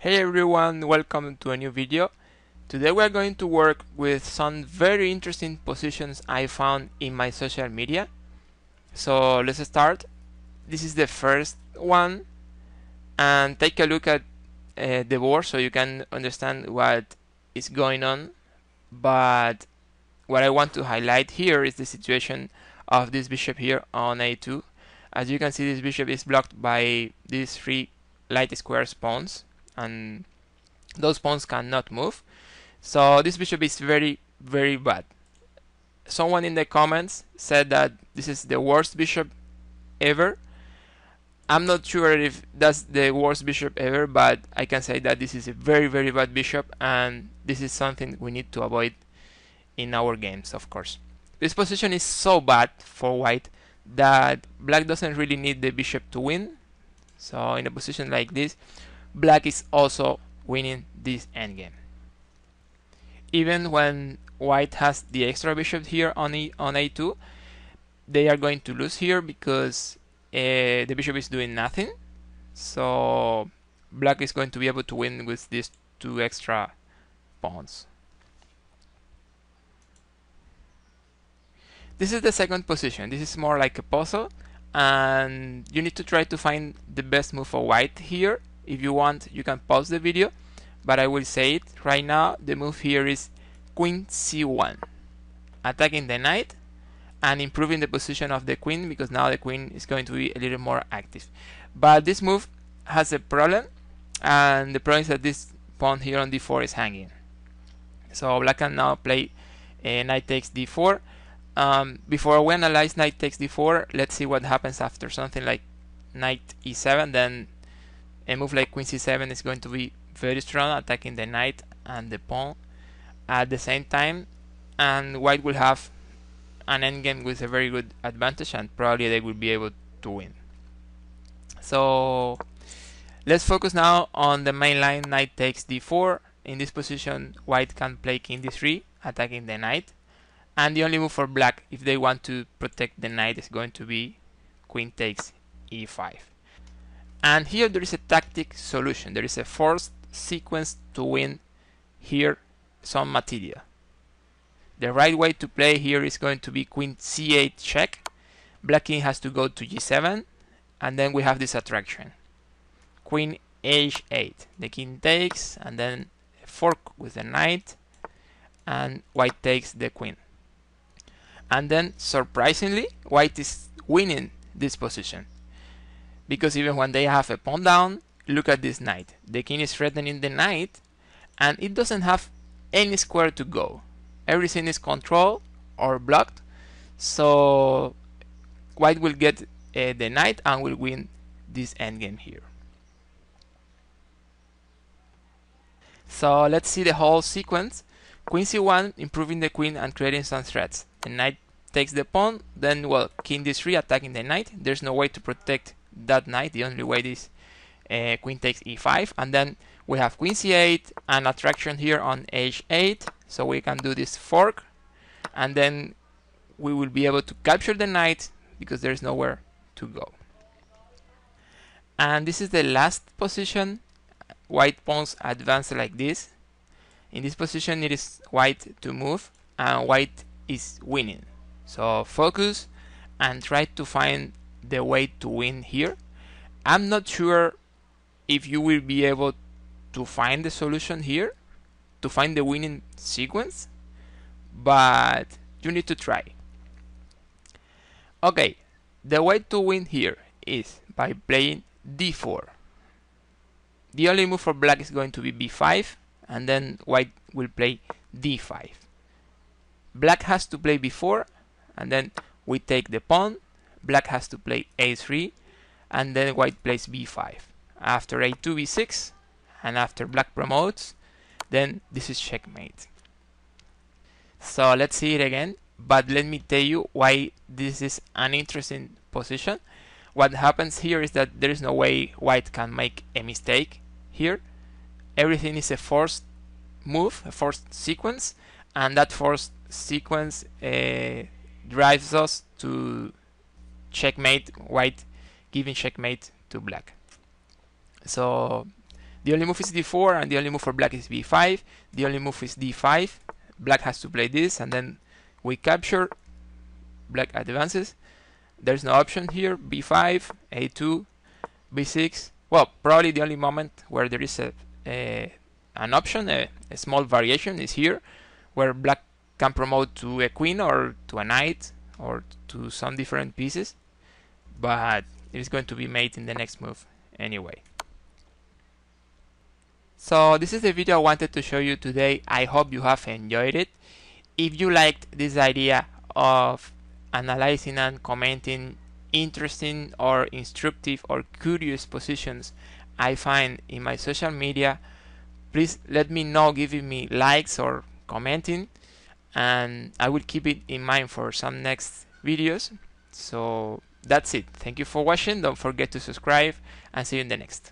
Hey everyone, welcome to a new video. Today we are going to work with some very interesting positions I found in my social media. So let's start. This is the first one, and take a look at the board so you can understand what is going on. But what I want to highlight here is the situation of this bishop here on a2. As you can see, this bishop is blocked by these three light square pawns, and those pawns cannot move. So this bishop is very, very bad. Someone in the comments said that this is the worst bishop ever. I'm not sure if that's the worst bishop ever, but I can say that this is a very, very bad bishop, and this is something we need to avoid in our games, of course. This position is so bad for white that black doesn't really need the bishop to win. So in a position like this, black is also winning this endgame. Even when white has the extra bishop here on a2, they are going to lose here because the bishop is doing nothing. So black is going to be able to win with these two extra pawns. This is the second position. This is more like a puzzle, and you need to try to find the best move for white here. If you want, you can pause the video, but I will say it right now. The move here is queen c1, attacking the knight and improving the position of the queen, because now the queen is going to be a little more active. But this move has a problem, and the problem is that this pawn here on d4 is hanging. So black can now play knight takes d4. Before we analyze knight takes d4, let's see what happens after something like knight e7. Then a move like queen c7 is going to be very strong, attacking the knight and the pawn at the same time, and white will have an endgame with a very good advantage, and probably they will be able to win. So let's focus now on the main line, knight takes d4. In this position, white can play king d3, attacking the knight, and the only move for black, if they want to protect the knight, is going to be queen takes e5. And here there is a tactic solution. There is a forced sequence to win here some material. The right way to play here is going to be queen c8 check. Black king has to go to g7, and then we have this attraction. Queen h8. The king takes, and then a fork with the knight, and white takes the queen. And then, surprisingly, white is winning this position, because even when they have a pawn down, look at this knight. The king is threatening the knight, and it doesn't have any square to go. Everything is controlled or blocked, so white will get the knight and will win this endgame here. So let's see the whole sequence. Queen c1, improving the queen and creating some threats. The knight takes the pawn, then king d3, attacking the knight. There's no way to protect that knight. The only way is queen takes e5, and then we have queen c8 and attraction here on h8, so we can do this fork, and then we will be able to capture the knight because there's nowhere to go. And this is the last position. White pawns advance like this. In this position, it is white to move, and white is winning. So focus and try to find the way to win here. I'm not sure if you will be able to find the solution here, to find the winning sequence, but you need to try. Okay, the way to win here is by playing d4. The only move for black is going to be b5, and then white will play d5. Black has to play b4, and then we take the pawn. Black has to play a3, and then white plays b5. After a2, b6, and after black promotes, then this is checkmate. So let's see it again, but let me tell you why this is an interesting position. What happens here is that there is no way white can make a mistake here. Everything is a forced move, a forced sequence, and that forced sequence drives us to checkmate, white giving checkmate to black. So The only move is d4, and the only move for black is b5. The only move is d5. Black has to play this, and then we capture. Black advances. There's no option here. b5, a2, b6. Well, probably the only moment where there is an option, a small variation, is here, where black can promote to a queen or to a knight or to some different pieces, but it is going to be made in the next move anyway. So this is the video I wanted to show you today. I hope you have enjoyed it. If you liked this idea of analyzing and commenting interesting or instructive or curious positions I find in my social media, please let me know, giving me likes or commenting, and I will keep it in mind for some next videos. So that's it. Thank you for watching. Don't forget to subscribe, and see you in the next.